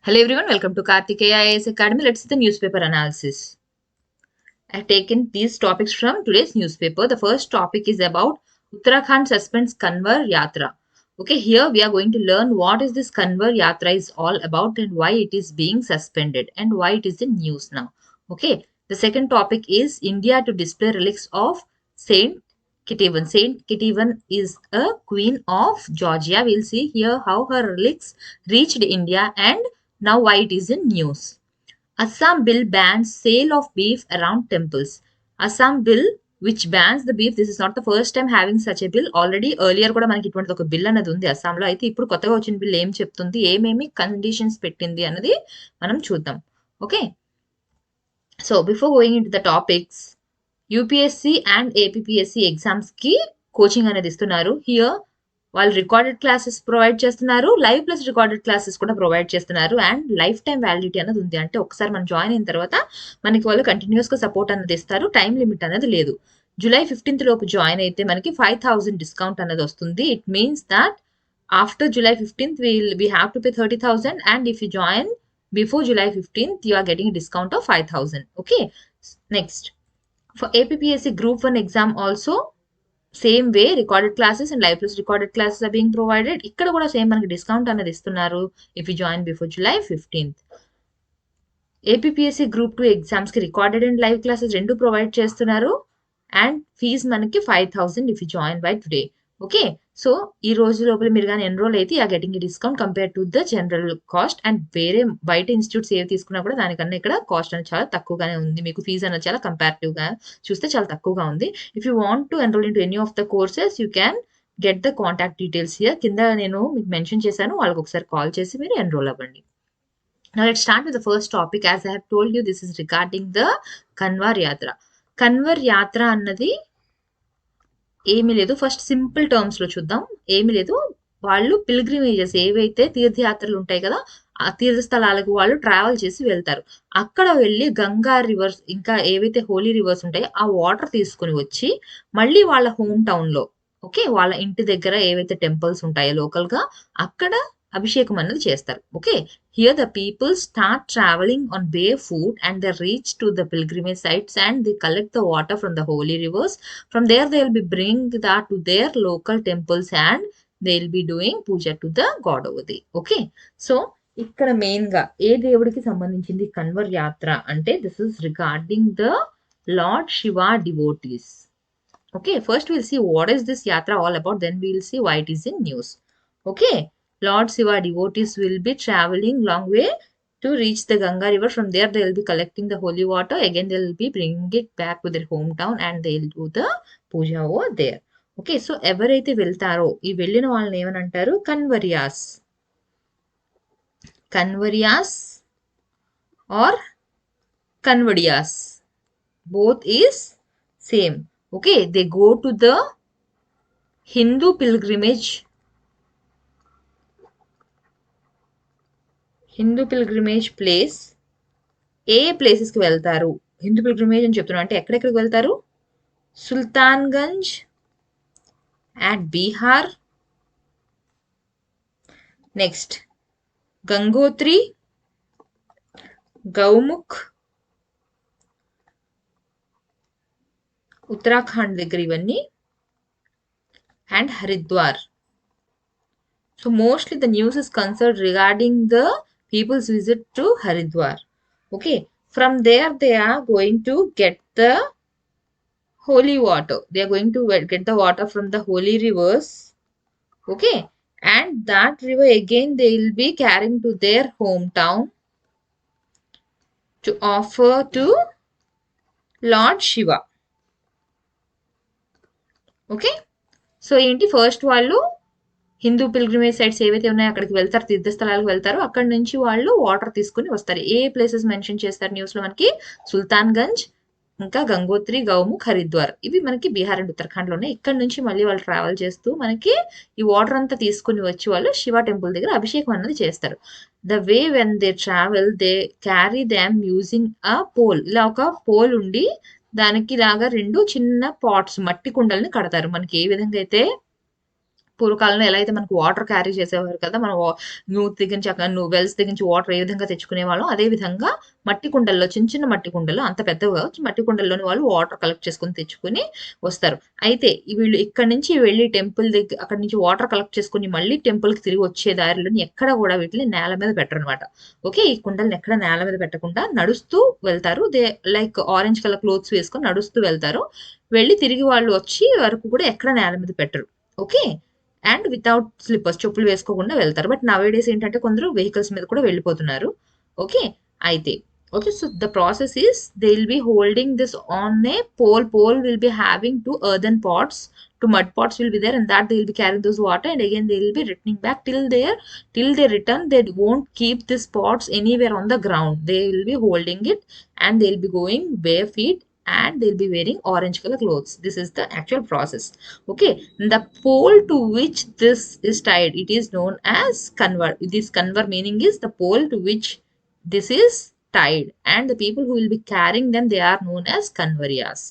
Hello everyone, welcome to Kartikeya IAS Academy. Let's see the newspaper analysis. I have taken these topics from today's newspaper. The first topic is about Uttarakhand suspends Kanban Yatra. Okay, here we are going to learn what is this Kanban Yatra is all about and why it is being suspended and why it is in news now. Okay, the second topic is India to display relics of Saint Kitavan. Saint Kitavan is a queen of Georgia. We'll see here how her relics reached India and now why it is in news. Assam bill bans sale of beef around temples. Assam bill which bans the beef. This is not the first time having such a bill. Already earlier కూడా మనకి ఇటువంటి ఒక bill అనేది ఉంది అస్సాంలో. అయితే ఇప్పుడు కొత్తగా వచ్చిన బిల్ ఏం చెప్తుంది, ఏమేమి కండిషన్స్ పెట్టింది అన్నది మనం చూద్దాం. Okay, so before going in to the topics, UPSC and APPSC exams కి కోచింగ్ అనేది ఇస్తున్నారు. హియర్ వాళ్ళు రికార్డెడ్ క్లాసెస్ ప్రొవైడ్ చేస్తున్నారు, లైవ్ ప్లస్ రికార్డెడ్ క్లాసెస్ కూడా ప్రొవైడ్ చేస్తున్నారు అండ్ లైఫ్ టైం వ్యాలిడిటీ అనేది ఉంది. అంటే ఒకసారి మనం జాయిన్ అయిన తర్వాత మనకి వాళ్ళు కంటిన్యూస్ గా సపోర్ట్ అనేది ఇస్తారు. టైం లిమిట్ అనేది లేదు. జూలై 15th లోపు జాయిన్ అయితే మనకి 5,000 డిస్కౌంట్ అనేది వస్తుంది. It means that after July 15th we have to pay 30,000 and if you join before July 15th you are getting a discount of 5,000. Okay, next for APPSC Group 1 exam also same way recorded classes and live plus recorded classes are being provided. ఇక్కడ కూడా same మనకి discount అనేది ఇస్తున్నారు if you join before July 15th. APPSC group 2 exams కి recorded and live classes రెండు provide చేస్తున్నారు and fees మనకి 5,000 if you join by today. Okay, so ఈ రోజు లోపల మీరు కానీ ఎన్రోల్ అయితే ఆ getting discount compare to the general cost. And వేరే బయట ఇన్స్టిట్యూట్స్ ఏవి తీసుకున్నా కూడా దానికన్నా ఇక్కడ కాస్ట్ అనేది చాలా తక్కువగానే ఉంది. మీకు ఫీజు అనేది చాలా కంపారిటివ్ గా చూస్తే చాలా తక్కువగా ఉంది. If you want to enrol in to any of the courses you can get the contact details here. కింద నేను మీకు మెన్షన్ చేశాను, వాళ్ళకి ఒకసారి కాల్ చేసి మీరు ఎన్రోల్ అవ్వండి. Now let's start with the first topic. As I have told you, this is regarding the Kanban Yatra. Kanban Yatra అన్నది ఏమీ లేదు. ఫస్ట్ సింపుల్ టర్మ్స్ లో చూద్దాం. ఏమీ లేదు, వాళ్ళు పిల్గ్రిమేజెస్ ఏవైతే తీర్థయాత్రలు ఉంటాయి కదా, ఆ తీర్థస్థలాలకు వాళ్ళు ట్రావెల్ చేసి వెళ్తారు. అక్కడ వెళ్ళి గంగా రివర్స్ ఇంకా ఏవైతే హోలీ రివర్స్ ఉంటాయో ఆ వాటర్ తీసుకుని వచ్చి మళ్ళీ వాళ్ళ హోమ్ టౌన్ లో, ఓకే, వాళ్ళ ఇంటి దగ్గర ఏవైతే టెంపుల్స్ ఉంటాయో లోకల్ గా అక్కడ అభిషేకం అన్నది చేస్తారు. Okay, here the people start travelling on barefoot and they reach to the pilgrimage sites and they collect the water from the holy rivers. From there they will be bring that to their local temples and they will be doing puja to the god over there. Okay, so ఇక్కడ main గా ఏ దేవుడికి సంబంధించింది కన్వర్ యాత్ర అంటే this is regarding the Lord Shiva devotees. Okay, first will see what is this Yatra all about, then we will see why it is in news. Okay, Lord Shiva devotees will be traveling long way to reach the Ganga river. From there they will be collecting the holy water. Again they will be bringing it back to their hometown and they will do the puja over there. Okay, so ఎవరైతే వెళ్తారో ఈ వెళ్ళిన వాళ్ళని ఏమని అంటారు, కన్వర్యాస్. కన్వర్యాస్ or కన్వడియాస్, both is same. Okay, they go to the Hindu pilgrimage place. A places కి వెళ్తారు? Hindu pilgrimage అని చెప్తున్నా అంటే ఎక్కడెక్కడికి వెళ్తారు? సుల్తాన్గంజ్ అట్ బీహార్, నెక్స్ట్ గంగోత్రి, గౌముఖ్ ఉత్తరాఖండ్ దగ్గర ఇవన్నీ, and Haridwar. So mostly the news is concerned regarding the people's visit to Haridwar. Okay, from there they are going to get the holy water. They are going to get the water from the holy rivers. Okay, and that river again they will be carrying to their hometown to offer to Lord Shiva. Okay, so ఏంటి first వాళ్ళు Hindu pilgrimage sites ఏవైతే ఉన్నాయో అక్కడికి వెళ్తారు, తీర్థస్థలాలకు వెళ్తారు. అక్కడ నుంచి వాళ్ళు వాటర్ తీసుకుని వస్తారు. ఏ ప్లేసెస్ మెన్షన్ చేస్తారు న్యూస్ లో మనకి? సుల్తాన్గంజ్, ఇంకా గంగోత్రి, గౌముఖ్, హరిద్వార్. ఇవి మనకి బీహార్ అండ్ ఉత్తరాఖండ్ లో ఉన్నాయి. ఇక్కడ నుంచి మళ్ళీ వాళ్ళు ట్రావెల్ చేస్తూ మనకి ఈ వాటర్ అంతా తీసుకుని వచ్చి వాళ్ళు శివ టెంపుల్ దగ్గర అభిషేకం అన్నది చేస్తారు. The way when they travel they carry them using a pole. ఇలా ఒక పోల్ ఉండి దానికి లాగా రెండు చిన్న పాట్స్ మట్టి కుండల్ని కడతారు. మనకి ఏ విధంగా అయితే పూర్వకాలంలో ఎలా అయితే మనకు వాటర్ క్యారీ చేసేవారు కదా! మనం నూతి దగ్గర నుంచి అక్కడ వెల్స్ దగ్గర నుంచి వాటర్ ఏ విధంగా తెచ్చుకునేవాళ్ళం, అదే విధంగా మట్టి కుండల్లో చిన్న చిన్న మట్టి కుండలు అంత పెద్దవి కాదు. మట్టి కుండల్లోని వాళ్ళు వాటర్ కలెక్ట్ చేసుకొని తెచ్చుకొని వస్తారు. అయితే వీళ్ళు ఇక్కడి నుంచి వెళ్లి టెంపుల్ దగ్గర అక్కడి నుంచి వాటర్ కలెక్ట్ చేసుకొని మళ్ళీ టెంపుల్‌కి తిరిగి వచ్చే దారిలోని ఎక్కడ కూడా వీటిని నేల మీద పెట్టరనమాట. ఓకే. ఈ కుండల్ని ఎక్కడ నేల మీద పెట్టకుండా నడుస్తూ వెళ్తారు. లైక్ ఆరెంజ్ కలర్ క్లోత్స్ వేసుకొని నడుస్తూ వెళ్తారు. వెళ్లి తిరిగి వాళ్ళు వచ్చి వరకు కూడా ఎక్కడ నేల మీద పెట్టరు. ఓకే. అండ్ వితౌట్ స్లిప్పర్స్ చెప్పులు వేసుకోకుండా వెళ్తారు. బట్ నౌ-ఏ-డేస్ ఏంటంటే కొందరు వెహికల్స్ మీద కూడా వెళ్ళిపోతున్నారు. ఓకే. అయితే okay. So the process is they will be holding this on a pole. Pole will be having 2 earthen pots. 2 mud pots will be there, and that they will be carrying those water, and again they will be returning back till they return. They won't keep these pots anywhere on the ground. They will be holding it, and they will be going bare feet, and they'll be wearing orange color clothes. This is the actual process. Okay. The pole to which this is tied, it is known as conver. This conver meaning is the pole to which this is tied, and the people who will be carrying them, they are known as convaryas.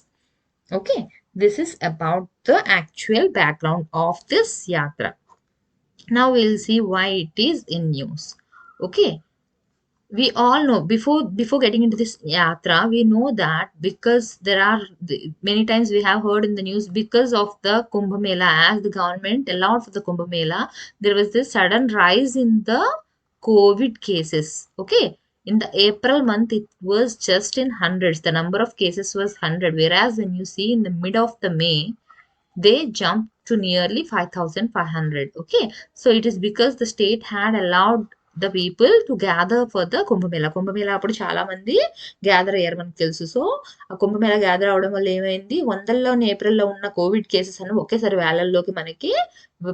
Okay. This is about the actual background of this yatra. Now we'll see why it is in news. Okay. We all know, before getting into this yatra, we know that because there are many times we have heard in the news, because of the Kumbh Mela, as the government allowed for the Kumbh Mela, there was this sudden rise in the COVID cases. Okay. In the April month, it was just in hundreds. The number of cases was 100, whereas when you see in the mid of the May, they jumped to nearly 5,500. Okay. So it is because the state had allowed the people to gather for the Kumbh Mela. Kumbh Mela అప్పుడు చాలా మంది gather అయ్యారు మనకు తెలుసు. So ఆ Kumbh Mela gather అవడం వల్ల ఏమైంది, వందల్లోని ఏప్రిల్లో ఉన్న కోవిడ్ కేసెస్ అన్ని ఒకేసారి వేలల్లోకి మనకి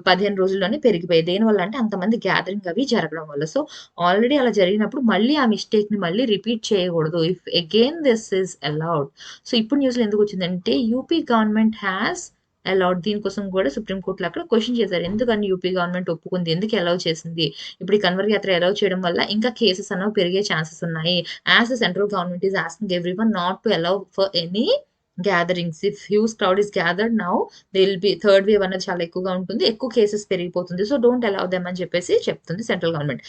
15 రోజుల్లోనే పెరిగిపోయాయి. దేనివల్ల అంటే అంతమంది గ్యాదరింగ్ అవి జరగడం వల్ల. సో ఆల్రెడీ అలా జరిగినప్పుడు మళ్ళీ ఆ మిస్టేక్ ని మళ్ళీ రిపీట్ చేయకూడదు. If again this is allowed. So ఇప్పుడు న్యూస్లో ఎందుకు వచ్చిందంటే యూపీ గవర్నమెంట్ హ్యాస్ అలౌడ్. దీనికోసం కూడా సుప్రీంకోర్టులో అక్కడ క్వశ్చన్ చేశారు, ఎందుకని యూపీ గవర్నమెంట్ ఒప్పుకుంది, ఎందుకు అలౌ చేసింది. ఇప్పుడు ఈ కన్వర్ యాత్ర అలౌ చేయడం వల్ల ఇంకా కేసెస్ అనేవి పెరిగే ఛాన్సెస్ ఉన్నాయి. As the central government is asking everyone not to allow for any gatherings. If huge crowd is gathered now they will B third wave అనేది చాలా ఎక్కువగా ఉంటుంది, ఎక్కువ కేసెస్ పెరిగిపోతుంది. సో డోంట్ అలౌ దెమ్ అని చెప్పేసి చెప్తుంది central government.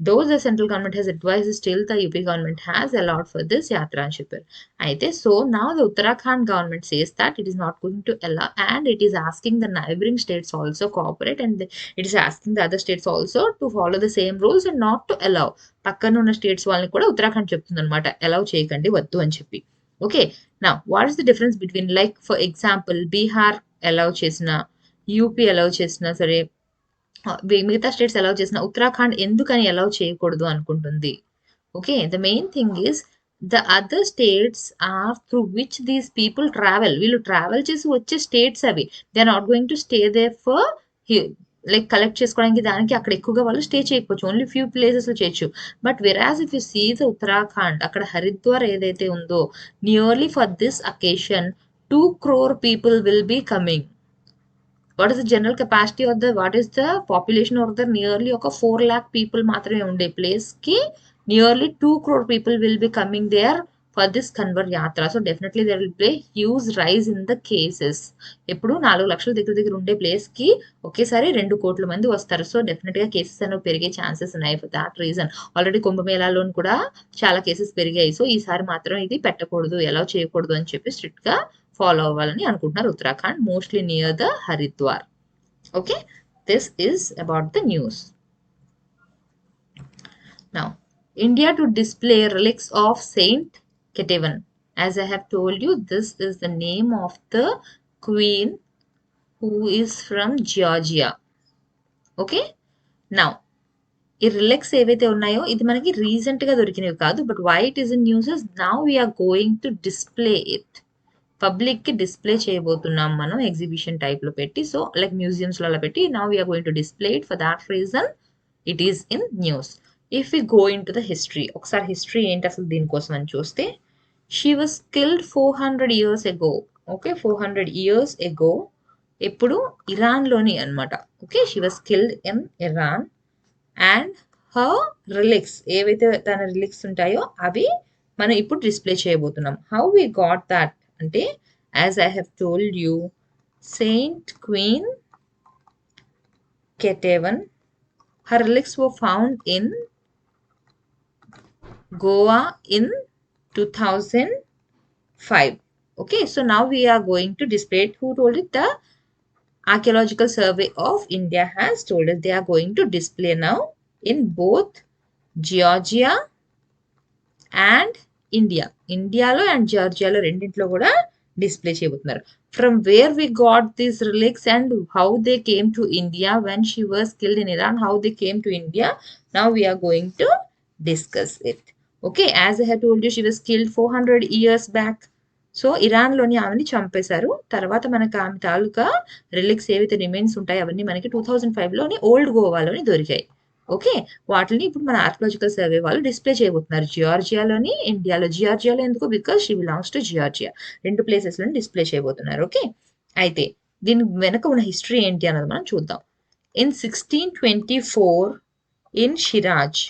Though the central government has advised, still the UP government has allowed for this yatra అని చెప్పారు. అయితే so now the Uttarakhand government says that it is not going to allow, and it is asking the neighboring states also cooperate, and it is asking the other states also to follow the same rules and not to allow. పక్కన ఉన్న states వాళ్ళని కూడా ఉత్తరాఖండ్ చెప్తుంది అనమాట, allow చేయకండి, వద్దు అని చెప్పి. ఓకే. నా what is the difference between, like for example Bihar allow చేసిన, యూపీ అలౌ చేసినా సరే, మిగతా స్టేట్స్ అలౌ చేసిన ఉత్తరాఖండ్ ఎందుకని అలౌ చేయకూడదు అనుకుంటుంది. Okay. The main thing is the other states are through which these people travel. వీళ్ళు ట్రావెల్ చేసి వచ్చే స్టేట్స్ అవి. They are not going to stay there for like collect చేసుకోవడానికి, దానికి అక్కడ ఎక్కువగా వాళ్ళు స్టే చేయకపోవచ్చు, ఓన్లీ ఫ్యూ ప్లేసెస్ లో చేయొచ్చు. But whereas if you see the Uttarakhand, అక్కడ హరిద్వార్ ఏదైతే ఉందో, nearly for this occasion 2 crore people will be coming. What is the general capacity of the, what is the population of the nearly ఒక 4 lakh people మాత్రమే ఉండే place కి nearly 2 crore people will be coming there for this Kanwar Yatra. So definitely there will be huge rise in the cases. ఎప్పుడు 4 లక్షల దగ్గర ఉండే place కి ఒకేసారి 2 కోట్ల మంది వస్తారు. సో డెఫినెట్ గా కేసెస్ అనేవి పెరిగే ఛాన్సెస్ ఉన్నాయి. ఫర్ దాట్ రీజన్ ఆల్రెడీ కుంభమేళాలో కూడా చాలా కేసెస్ పెరిగాయి. సో ఈసారి మాత్రం ఇది పెట్టకూడదు, ఎలా చేయకూడదు అని చెప్పి స్ట్రిక్ట్ గా ఫాలో అవ్వాలని అనుకుంటున్నారు Uttarakhand, mostly near the Haridwar. Okay. This is about the news. Now India to display relics of Saint Ketevan. As I have told you, this is the name of the queen who is from Georgia. Okay. Now ఈ relics ఏవైతే ఉన్నాయో ఇది మనకి recent గా దొరికినవి కాదు. But why it is in news, now we are going to display it. Public కి display చేయబోతున్నాం మనం ఎగ్జిబిషన్ టైప్ లో పెట్టి. సో లైక్ మ్యూజియంస్ లో పెట్టి now we are going to display it. For that reason it is in news. If we go into the history, ఒకసారి history ఏంటి అసలు దీనికోసం అని చూస్తే, she was killed 400 years ago. Okay. 400 years ago. ఎప్పుడు Iran లోని అనమాట. Okay. She was killed in Iran, and her relics ఏవైతే తన రిలిక్స్ ఉంటాయో అవి మనం ఇప్పుడు డిస్ప్లే చేయబోతున్నాం. హౌ వి గాట్ దాట్ అంటే, as I have told you, Saint queen Ketevan. Her relics were found in Goa in 2005. Okay, so now we are going to display it. Who told it? The Archaeological Survey of India has told us. They are going to display now in both Georgia and ఇండియాలో and జార్జియాలో రెండింటిలో కూడా display చేయబోతున్నారు. From where we got these relics and how they came to India when she was killed in Iran, how they came to India, now we are going to discuss it. Okay, as I have told you she was killed 400 years back. So ఇరాన్లోని ఆమెని చంపేశారు. తర్వాత మనకు ఆమె తాలూకా relics ఏవైతే remains ఉంటాయో అవన్నీ మనకి 2005లోని ఓల్డ్ గోవాలోని దొరికాయి. ఓకే, వాటిని ఇప్పుడు మన ఆర్కియలాజికల్ సర్వే వాళ్ళు డిస్ప్లే చేయబోతున్నారు జియార్జియాలోని, ఇండియాలో. జియార్జియాలో ఎందుకు? Because she belongs to Georgia. 2 ప్లేసెస్లను డిస్ప్లే చేయబోతున్నారు. ఓకే, అయితే దీని వెనక ఉన్న హిస్టరీ ఏంటి అన్నది మనం చూద్దాం. In 1624 in Shiraz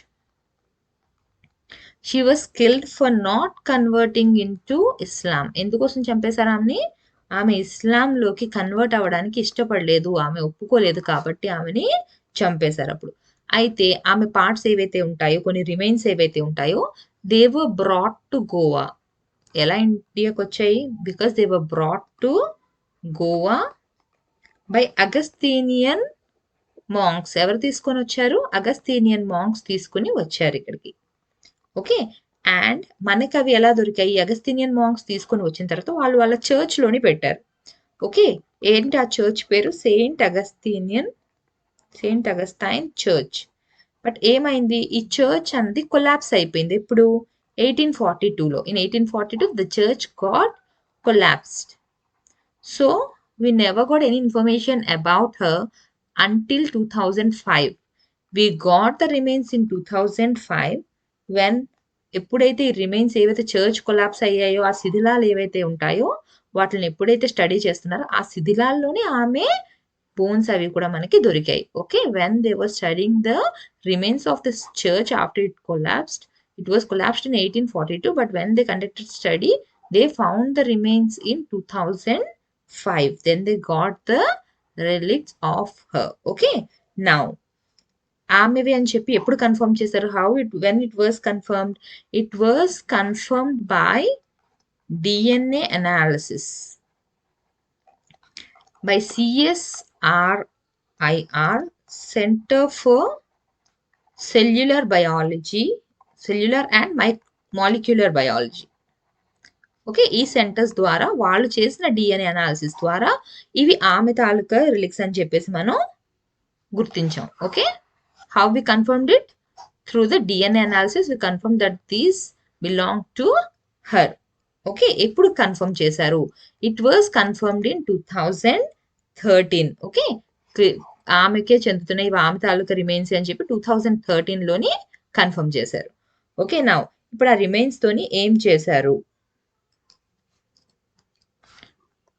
she was killed for not converting in to Islam. ఎందుకోసం చంపేశారు ఆమెని? ఆమె ఇస్లాంలోకి కన్వర్ట్ అవ్వడానికి ఇష్టపడలేదు, ఆమె ఒప్పుకోలేదు కాబట్టి ఆమెని చంపేశారు అప్పుడు. అయితే ఆమె పార్ట్స్ ఏవైతే ఉంటాయో, కొన్ని రిమైన్స్ ఏవైతే ఉంటాయో, they were brought to Goa. ఎలా ఇండియాకి వచ్చాయి? Because they were brought to Goa by Augustinian monks. ఎవరు తీసుకొని వచ్చారు? అగస్తీనియన్ మాంక్స్ తీసుకుని వచ్చారు ఇక్కడికి. ఓకే, అండ్ మనకి అవి ఎలా దొరికాయి? అగస్తీనియన్ మాంక్స్ తీసుకొని వచ్చిన తర్వాత వాళ్ళు వాళ్ళ చర్చ్లోని పెట్టారు. ఓకే, ఏంటి ఆ చర్చ్ పేరు? Saint Augustine church. బట్ ఏమైంది? ఈ చర్చ్ అనేది కొలాప్స్ అయిపోయింది. ఇప్పుడు 1842లో. In 1842 the church got collapsed. So we never got any information about her until 2005. We got the remains in 2005 when ఎప్పుడైతే ఈ రిమైన్స్ ఏవైతే చర్చ్ కొలాప్స్ అయ్యాయో, ఆ శిథిలాలు ఏవైతే ఉంటాయో వాటిని ఎప్పుడైతే స్టడీ చేస్తున్నారో ఆ శిథిలాల్లోనే ఆమె బోన్స్ అవి కూడా మనకి దొరికాయి. Okay, when they were studying the remains of this church after it collapsed. It was collapsed in 1842, but when they conducted study they found the remains in 2005. Then they got the relics of her. Okay, now ఆమెవి అని చెప్పి ఎప్పుడు confirm చేశారు? When it was confirmed? It was confirmed by DNA analysis by CSRIR, Center for Cellular and Molecular Biology. Okay, ఈ centres ద్వారా వాళ్ళు చేసిన DNA analysis ద్వారా ఇవి ఆమె తాలూకా రిలిక్స్ అని చెప్పేసి మనం గుర్తించాం. Okay, how we confirmed it? Through the DNA analysis we confirm that these belong to her. Okay, ఎప్పుడు కన్ఫర్మ్ చేశారు? It was confirmed in 2013. Okay, ఆమెకే చెందుతున్నాయి, ఆమె తాలూకా రిమైన్స్ అని చెప్పి 2013లోని కన్ఫర్మ్ చేశారు. ఓకే, నౌ ఇప్పుడు ఆ రిమైన్స్ తోని ఏం చేశారు?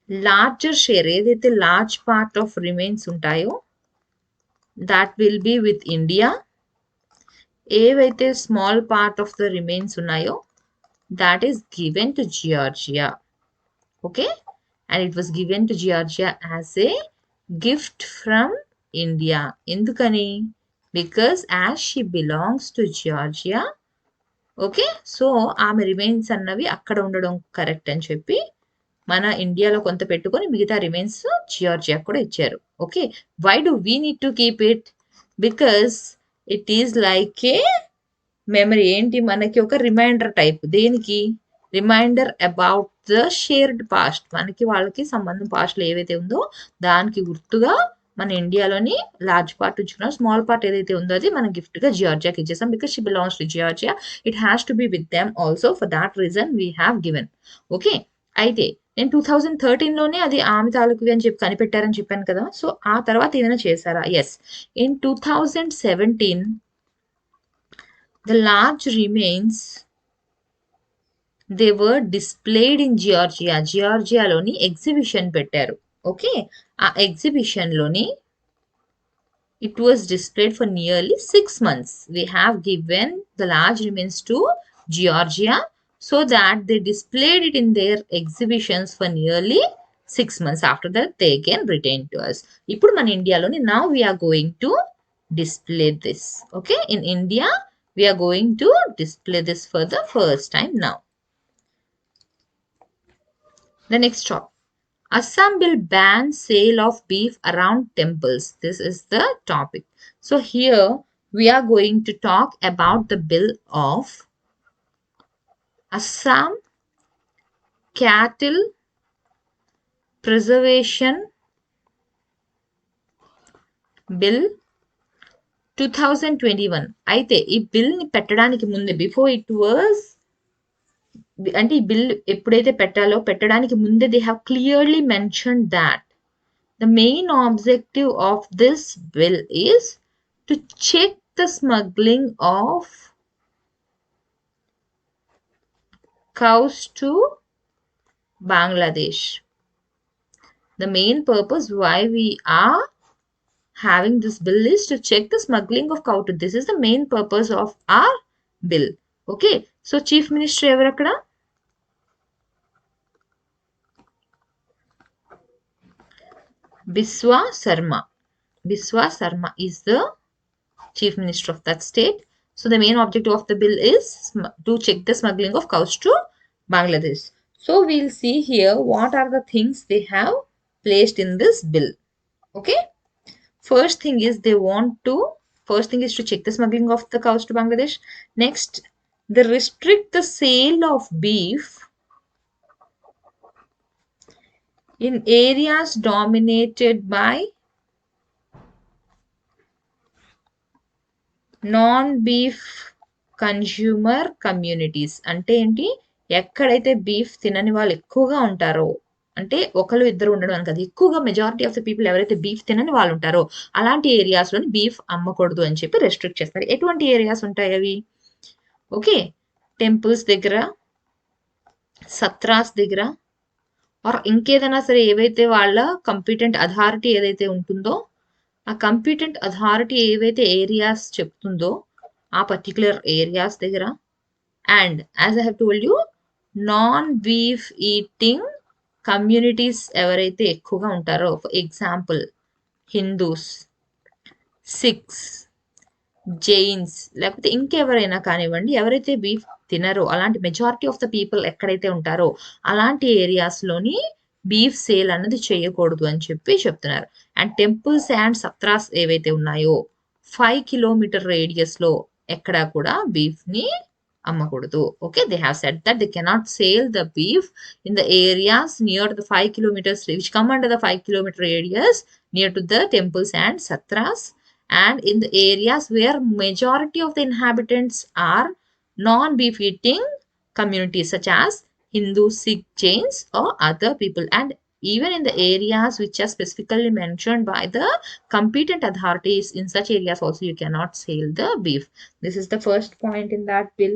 లార్జర్ షేర్, ఏదైతే లార్జ్ పార్ట్ ఆఫ్ రిమైన్స్ ఉంటాయో that will be with India. ఏవైతే small part of the remains ఉన్నాయో that is given to Georgia. Okay, and it was given to Georgia as a gift from India. Endukani? Because as she belongs to Georgia, okay, so ఆమె remains అన్నవి అక్కడ ఉండడం correct అని చెప్పి మన ఇండియాలో కొంత పెట్టుకొని మిగతా రిమైన్స్ జియార్జియా కూడా ఇచ్చారు. Okay, why do we need to keep it? Because it is like a memory. ఏంటి? మనకి ఒక రిమైండర్ టైప్. దేనికి? Reminder about the shared past. మనకి వాళ్ళకి సంబంధం పాస్ట్లో ఏవైతే ఉందో దానికి గుర్తుగా మన ఇండియాలోని లార్జ్ పార్ట్ ఉంచుకున్నాం, స్మాల్ పార్ట్ ఏదైతే ఉందో అది మనం గిఫ్ట్గా జియార్జియాకి ఇచ్చేసాం. Because she belongs to Georgia, it has to be with them also. For that reason we have given. Okay, అయితే నేను 2013లోనే అది ఆమె తాలూకువి అని చెప్పి కనిపెట్టారని చెప్పాను కదా. సో ఆ తర్వాత ఏదైనా చేశారా? Yes, in 2017 the large remains they were displayed in Georgia. జియార్జియాలోని ఎగ్జిబిషన్ పెట్టారు. ఓకే, ఆ ఎగ్జిబిషన్లోని it was displayed for nearly 6 months. We have given the large remains to Georgia so that they displayed it in their exhibitions for nearly 6 months after that they again return to us. ఇప్పుడు మన ఇండియాలోని now we are going to display this. Okay, in India we are going to display this for the first time now. The next topic. Assam bill bans sale of beef around temples. This is the topic. So here we are going to talk about the bill of Assam Cattle Preservation Bill 2021. అయితే ఈ bill ని పెట్టడానికి ముందే before it was అంటే ఈ bill ఎప్పుడైతే పెట్టడానికి ముందే they have clearly mention that the main objective of this bill is to check the smuggling of cows to Bangladesh. The main purpose why we are having this bill is to check the smuggling of cow to. This is the main purpose of our bill. Okay, so Chief Minister evaru akkada? Biswa Sarma is the Chief Minister of that state. So the main objective of the bill is to check the smuggling of cows to Bangladesh. So we'll see here what are the things they have placed in this bill. Okay, first thing is to check the smuggling of the cows to Bangladesh. Next, they restrict the sale of beef in areas dominated by non-beef consumer communities. అంటే ఏంటి, ఎక్కడైతే beef తినని వాళ్ళు ఎక్కువగా ఉంటారో, అంటే ఒకరు ఇద్దరు ఉండడం అని కాదు, ఎక్కువగా మెజారిటీ ఆఫ్ ద పీపుల్ ఎవరైతే బీఫ్ తినని వాళ్ళు ఉంటారో అలాంటి ఏరియాస్లోని బీఫ్ అమ్మకూడదు అని చెప్పి రెస్ట్రిక్ట్ చేస్తారు. ఎటువంటి ఏరియాస్ ఉంటాయి అవి? ఓకే, టెంపుల్స్ దగ్గర, సత్రాస్ దగ్గర, ఆర్ ఇంకేదైనా సరే ఏవైతే వాళ్ళ కంపిటెంట్ అథారిటీ ఏదైతే ఉంటుందో ఆ కంపిటెంట్ అథారిటీ ఏవైతే ఏరియాస్ చెప్తుందో ఆ పర్టికులర్ ఏరియాస్ దగ్గర. And as I have told you, non beef eating communities ఎవరైతే ఎక్కువగా ఉంటారో, ఫర్ ఎగ్జాంపుల్ హిందూస్, సిఖ్స్, జైన్స్, లేకపోతే ఇంకెవరైనా కానివ్వండి, ఎవరైతే బీఫ్ తినరో అలాంటి మెజారిటీ ఆఫ్ ద పీపుల్ ఎక్కడైతే ఉంటారో అలాంటి ఏరియాస్లోని బీఫ్ సేల్ అన్నది చేయకూడదు అని చెప్పి చెప్తున్నారు. అండ్ టెంపుల్స్ అండ్ సత్రాస్ ఏవైతే ఉన్నాయో 5 కిలోమీటర్ రేడియస్లో ఎక్కడా కూడా బీఫ్ని అమ్మకూడదు. Okay, they have said that they cannot sale the beef in the areas near the 5 kilometers which come under the 5 kilometer radius near to the temples and satras, and in the areas where majority of the inhabitants are non-beef eating communities such as Hindu, Sikh, Jains or other people, and even in the areas which are specifically mentioned by the competent authorities, in such areas also you cannot sell the beef. This is the first point in that bill.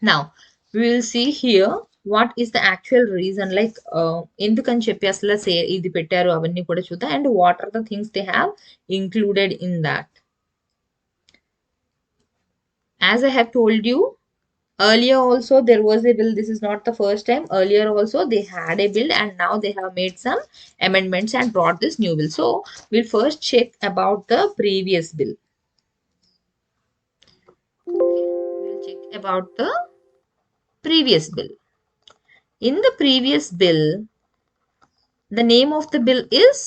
Now we will see here what is the actual reason, like endukani cheppi asla say idi pettaru avanni kuda chuddam, and what are the things they have included in that. As I have told you earlier also, there was a bill. This is not the first time. Earlier also they had a bill and now they have made some amendments and brought this new bill. So we'll first check about the previous bill. Okay, we'll check about the previous bill. In the previous bill, the name of the bill is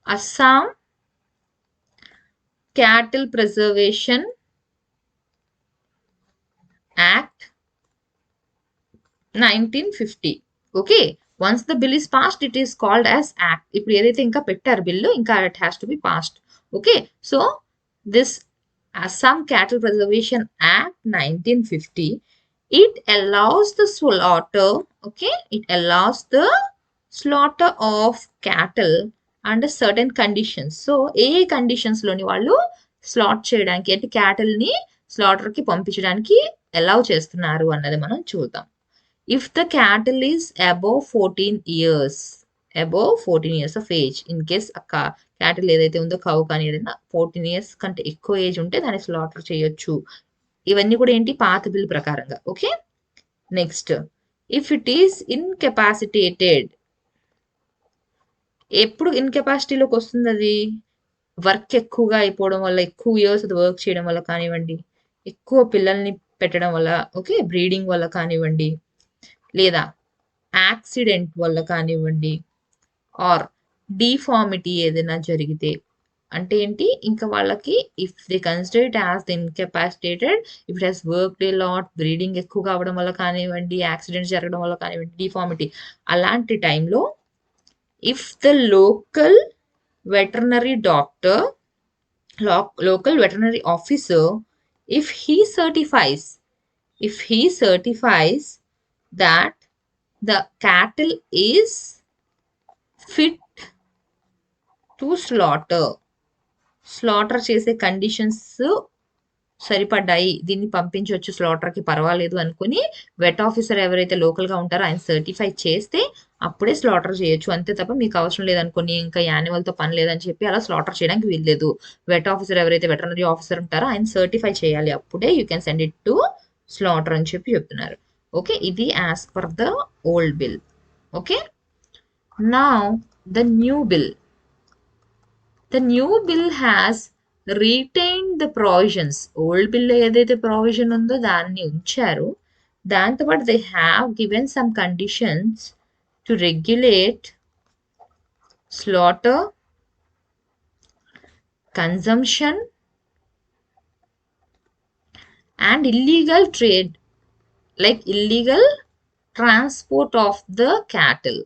Assam Cattle Preservation Act 1950. Okay, once the bill is passed, it is called as act. ఇప్పుడు ఏదైతే ఇంకా పెట్టారు bill, ఇంకా it has to be passed. Okay, so this Assam Cattle Preservation Act 1950, it allows the slaughter, okay, it allows the slaughter of cattle under certain conditions. So A conditions లోని వాళ్ళు slot చేయడానికి, అంటే cattle ని slaughter కి పంపించడానికి allow చేస్తున్నారు అన్నది మనం చూద్దాం. If the cattle is above 14 years of age, in case cattle ఏదైతే ఉందో కౌ కానీ ఏదైనా 14 years కంటే ఎక్కువ ఏజ్ ఉంటే దాన్ని స్లాటర్ చేయొచ్చు. ఇవన్నీ కూడా ఏంటి, పాత బిల్ ప్రకారంగా. Okay, next, if it is incapacitated ఎప్పుడు ఇన్‌కెపాసిటీలోకి వస్తుంది అది? వర్క్ ఎక్కువగా అయిపోవడం వల్ల, ఎక్కువ ఇయర్స్ అది వర్క్ చేయడం వల్ల కానివ్వండి, ఎక్కువ పిల్లల్ని పెట్టడం వల్ల, ఓకే. బ్రీడింగ్ వల్ల కానివ్వండి, లేదా యాక్సిడెంట్ వల్ల కానివ్వండి, ఆర్ డీఫార్మిటీ ఏదైనా జరిగితే అంటే ఏంటి? ఇంకా వాళ్ళకి if they consider it as the incapacitated, if it has worked a lot, breeding ఎక్కువగా అవ్వడం వల్ల కానివ్వండి, యాక్సిడెంట్స్ జరగడం వల్ల కానివ్వండి, డీఫార్మిటీ అలాంటి టైంలో if the local veterinary doctor, local veterinary officer, if he certifies that the cattle is fit to slaughter చేసే కండిషన్స్ సరిపడ్డాయి, దీన్ని పంపించవచ్చు స్లాటర్కి పర్వాలేదు అనుకుని వెట్ ఆఫీసర్ ఎవరైతే లోకల్గా ఉంటారో ఆయన సర్టిఫై చేస్తే అప్పుడే స్లాటర్ చేయొచ్చు. అంతే తప్ప మీకు అవసరం లేదనుకోని ఇంకా యానిమల్తో పని లేదని చెప్పి అలా స్లాటర్ చేయడానికి వీల్లేదు. వెట్ ఆఫీసర్ ఎవరైతే వెటర్నరీ ఆఫీసర్ ఉంటారో ఆయన సర్టిఫై చేయాలి, అప్పుడే you can send it to slaughter అని చెప్పి చెప్తున్నారు. ఓకే, ఇది as per the old bill. Okay, now the new bill. The new bill has retained the provisions. Old bill లో ఏదైతే provision ఉందో దాన్ని ఉంచారు. దాంతో పాటు they have given some conditions to regulate slaughter, consumption and illegal trade, like illegal transport of the cattle.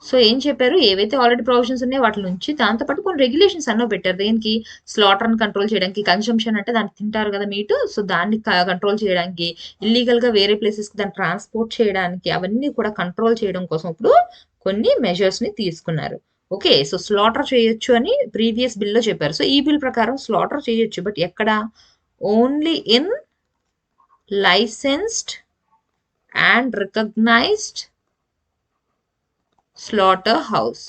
So ఏం చెప్పారు? ఏవైతే ఆల్రెడీ ప్రొవిజన్స్ ఉన్నాయో వాటి నుంచి దాంతోపాటు కొన్ని రెగ్యులేషన్స్ అన్నో పెట్టారు. దేనికి? స్లాటర్ని కంట్రోల్ చేయడానికి. కన్సంప్షన్ అంటే దాన్ని తింటారు కదా మీట్, సో దాన్ని కంట్రోల్ చేయడానికి, ఇల్లీగల్గా వేరే ప్లేసెస్కి దాన్ని ట్రాన్స్పోర్ట్ చేయడానికి, అవన్నీ కూడా కంట్రోల్ చేయడం కోసం ఇప్పుడు కొన్ని మెజర్స్ని తీసుకున్నారు. ఓకే, సో స్లాటర్ చేయొచ్చు అని ప్రీవియస్ బిల్లో చెప్పారు. సో ఈ బిల్ ప్రకారం స్లాటర్ చేయొచ్చు, బట్ ఎక్కడ? Only in licensed and recognised slaughter house.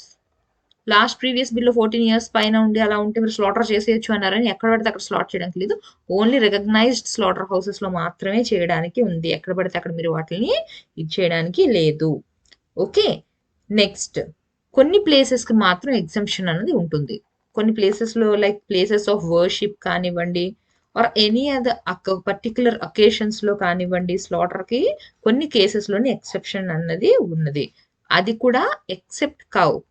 Last previous బిల్లో 14 years పైన ఉండి అలా ఉంటే మీరు స్లాటర్ చేసేయచ్చు అన్నారని ఎక్కడ పడితే అక్కడ స్లాట్ చేయడానికి లేదు. ఓన్లీ రికగ్నైజ్డ్ స్లాటర్ హౌసెస్లో మాత్రమే చేయడానికి ఉంది. ఎక్కడ పడితే అక్కడ మీరు వాటిని ఇది చేయడానికి లేదు. ఓకే, నెక్స్ట్ కొన్ని ప్లేసెస్కి మాత్రం ఎగ్జంప్షన్ అనేది ఉంటుంది. కొన్ని ప్లేసెస్లో లైక్ ప్లేసెస్ ఆఫ్ వర్షిప్ కానివ్వండి, ఆర్ ఎనీ అదర్ పర్టికులర్ అకేషన్స్లో కానివ్వండి, స్లాటర్కి కొన్ని కేసెస్లోని ఎక్సెప్షన్ అన్నది ఉన్నది. అది కూడా ఎక్సెప్ట్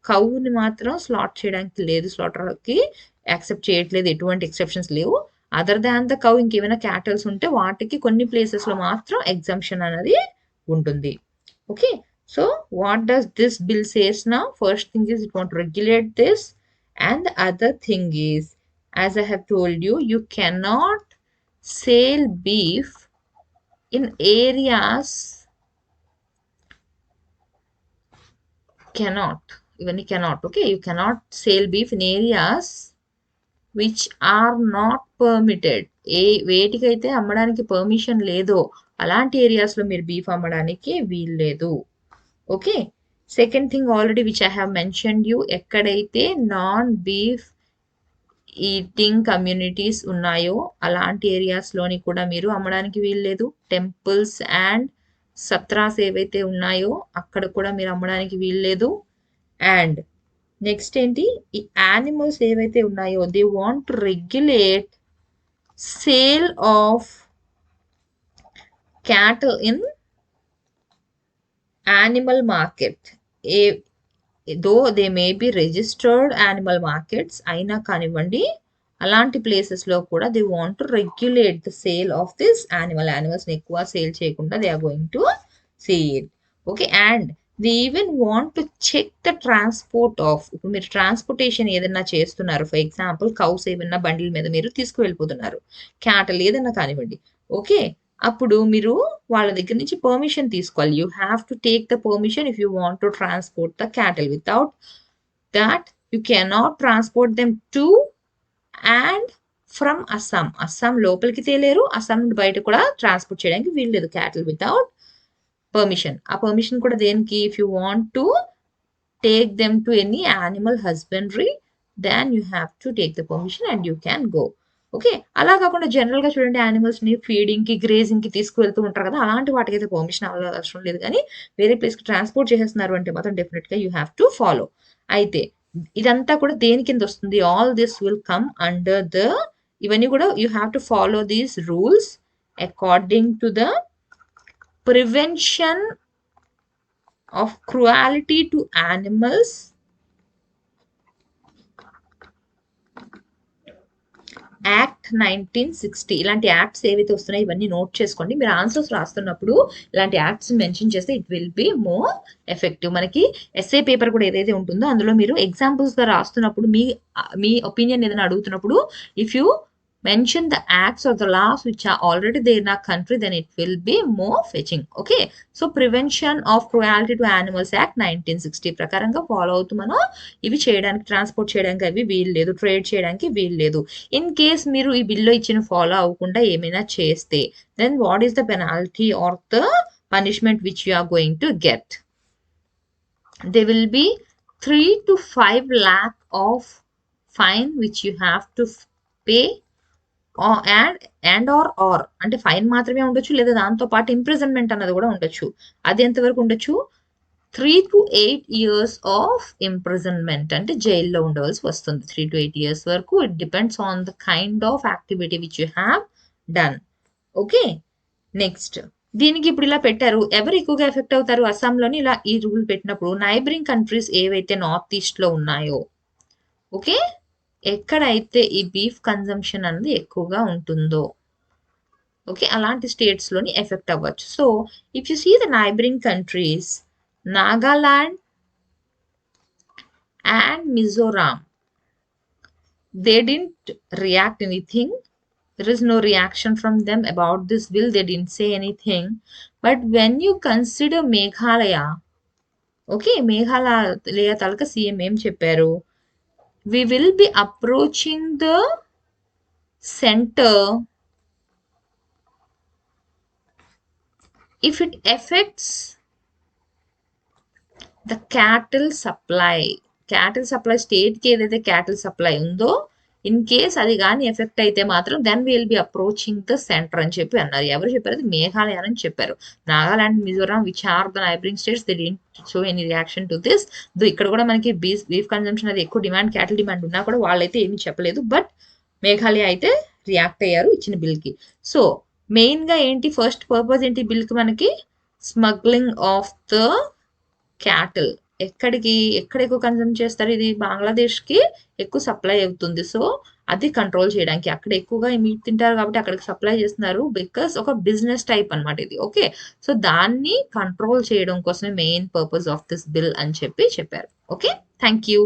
కౌని మాత్రం స్లాట్ చేయడానికి లేదు, స్లాటర్కి యాక్సెప్ట్ చేయట్లేదు, ఎటువంటి ఎక్సెప్షన్స్ లేవు. అదర్ దాన్ ద కౌ ఇంకేమైనా క్యాటల్స్ ఉంటే వాటికి కొన్ని ప్లేసెస్లో మాత్రం ఎగ్జంప్షన్ అనేది ఉంటుంది. Okay, so what does this bill says now? First thing is it want to regulate this, and the other thing is, as I have told you, you cannot sale beef in areas, ఇవన్నీ cannot. Okay, you cannot sale beef in areas which are not permitted. వేటికైతే అమ్మడానికి permission లేదో అలాంటి ఏరియాస్లో మీరు beef అమ్మడానికి వీల్లేదు. Okay, second thing already which I have mentioned you, ఎక్కడైతే నాన్ బీఫ్ ఈటింగ్ కమ్యూనిటీస్ ఉన్నాయో అలాంటి ఏరియాస్లోని కూడా మీరు అమ్మడానికి వీల్లేదు. టెంపుల్స్ అండ్ సత్రాస్ ఏవైతే ఉన్నాయో అక్కడ కూడా మీరు అమ్మడానికి వీల్లేదు. అండ్ నెక్స్ట్ ఏంటి? ఈ యానిమల్స్ ఏవైతే ఉన్నాయో they want to regulate sale of cattle in animal market. Though they may be registered animal markets అయినా కానివ్వండి, అలాంటి ప్లేసెస్లో కూడా they want to regulate the sale of this యానిమల్స్ని ఎక్కువ సేల్ చేయకుండా they are going to see it. Okay, and they even want to check the transport of, ఇప్పుడు మీరు ట్రాన్స్పోర్టేషన్ ఏదైనా చేస్తున్నారు, ఫర్ ఎగ్జాంపుల్ కౌస్ ఏదైనా బండిల్ మీద మీరు తీసుకువెళ్ళిపోతున్నారు, క్యాటల్ ఏదైనా కానివ్వండి. ఓకే, అప్పుడు మీరు వాళ్ళ దగ్గర నుంచి పర్మిషన్ తీసుకోవాలి. You have to take the permission if you want to transport the క్యాటల్. Without that you cannot transport them to and from Assam. Assam లోపలికి తేలేరు, అస్సాం నుండి బయట కూడా ట్రాన్స్పోర్ట్ చేయడానికి వీల్లేదు క్యాటల్ వితౌట్ పర్మిషన్. ఆ పర్మిషన్ కూడా దేనికి? If you want to take them to any animal husbandry, then you have to take the permission and you can go. Okay. అలా కాకుండా జనరల్‌గా చూడండి యానిమల్స్‌ని ఫీడింగ్‌కి, గ్రేజింగ్‌కి తీసుకువెళ్తూ ఉంటారు కదా! అలాంటి వాటికైతే పర్మిషన్ అవసరం లేదు గానీ, వేరే ప్లేస్‌కి ట్రాన్స్‌పోర్ట్ చేసేస్తున్నారు అంటే మాత్రం డెఫినిట్‌గా యూ హావ్ టు ఫాలో. అయితే ఇదంతా కూడా దేని కిందొస్తుంది? All this will come under the ఇవన్నీ కూడా you have to follow these rules according to the prevention of cruelty to animals act 1960. ఇలాంటి యాక్ట్స్ ఏవైతే వస్తున్నాయో ఇవన్నీ నోట్ చేసుకోండి. మీరు ఆన్సర్స్ రాస్తున్నప్పుడు ఇలాంటి యాక్ట్స్ మెన్షన్ చేస్తే it will be more effective. మనకి ఎస్ఏ పేపర్ కూడా ఏదైతే ఉంటుందో అందులో మీరు ఎగ్జాంపుల్స్‌గా రాస్తున్నప్పుడు మీ ఒపీనియన్ ఏదైనా అడుగుతున్నప్పుడు if you mention the acts or the laws which are already there in our country, then it will be more fetching. Okay, so prevention of cruelty to animals act 1960 ప్రకారంగా ఫాలో అవుతూ మనం ఇవి చేయడానికి transport చేయడానికి అవి వీలు లేదు, trade చేయడానికి వీలు లేదు. ఇన్ కేస్ మీరు ఈ బిల్లో ఇచ్చిన ఫాలో అవ్వకుండా ఏమైనా చేస్తే then what is the penalty or the punishment which you are going to get? They will be 3 to 5 lakh of fine which you have to pay or అంటే ఫైన్ మాత్రమే ఉండొచ్చు, లేదా దాంతో పాటు ఇంప్రిజన్మెంట్ అన్నది కూడా ఉండొచ్చు. అది ఎంతవరకు ఉండొచ్చు? 3 to 8 years ఆఫ్ ఇంప్రిజన్మెంట్, అంటే జైల్లో ఉండవలసి వస్తుంది 3 to 8 years వరకు. It depends on the kind of activity which you have done. Okay, next దీనికి ఇప్పుడు ఇలా పెట్టారు. ఎవరు ఎక్కువగా ఎఫెక్ట్ అవుతారు? అస్సాంలోని ఇలా ఈ రూల్ పెట్టినప్పుడు నైబరింగ్ కంట్రీస్ ఏవైతే నార్త్ ఈస్ట్ లో ఉన్నాయో, ఓకే, ఎక్కడైతే ఈ బీఫ్ కన్జంప్షన్ అనేది ఎక్కువగా ఉంటుందో, ఓకే, అలాంటి స్టేట్స్‌లోని ఎఫెక్ట్ అవ్వచ్చు. So, if you see the neighbouring countries Nagaland and Mizoram, they didn't react anything. There is no reaction from them about this bill. They didn't say anything. But when you consider Meghalaya, okay, Meghalaya taluka CM ఏం చెప్పారు? We will be approaching the center if it affects the cattle supply. Cattle supply స్టేట్‌కి ఏదైతే cattle supply ఉందో, in case అది గాని effect అయితే మాత్రం then we will be approaching the centre అని చెప్పి అన్నారు. ఎవరు చెప్పారు? అది మేఘాలయ అని చెప్పారు. Nagaland, Mizoram which are the neighbouring states they didn't show any reaction to this. ఇక్కడ కూడా మనకి బీఫ్ కన్జంప్షన్ అది ఎక్కువ డిమాండ్, క్యాటిల్ డిమాండ్ ఉన్నా కూడా వాళ్ళైతే ఏమీ చెప్పలేదు. బట్ మేఘాలయ అయితే రియాక్ట్ అయ్యారు ఇచ్చిన బిల్‌కి. సో, మెయిన్‌గా ఏంటి ఫస్ట్ పర్పస్ ఏంటి బిల్‌కి మనకి? Smuggling of the cattle. ఎక్కడ ఎక్కువ కన్జ్యూమ్ చేస్తారు? ఇది బంగ్లాదేశ్‌కి ఎక్కువ సప్లై అవుతుంది. సో, అది కంట్రోల్ చేయడానికి. అక్కడ ఎక్కువగా ఈ మీట్ తింటారు కాబట్టి అక్కడికి సప్లై చేస్తున్నారు. బికాస్ ఒక బిజినెస్ టైప్ అన్నమాట ఇది. ఓకే, సో, దాన్ని కంట్రోల్ చేయడం కోసమే main purpose of this bill అని చెప్పి చెప్పారు. Okay, thank you.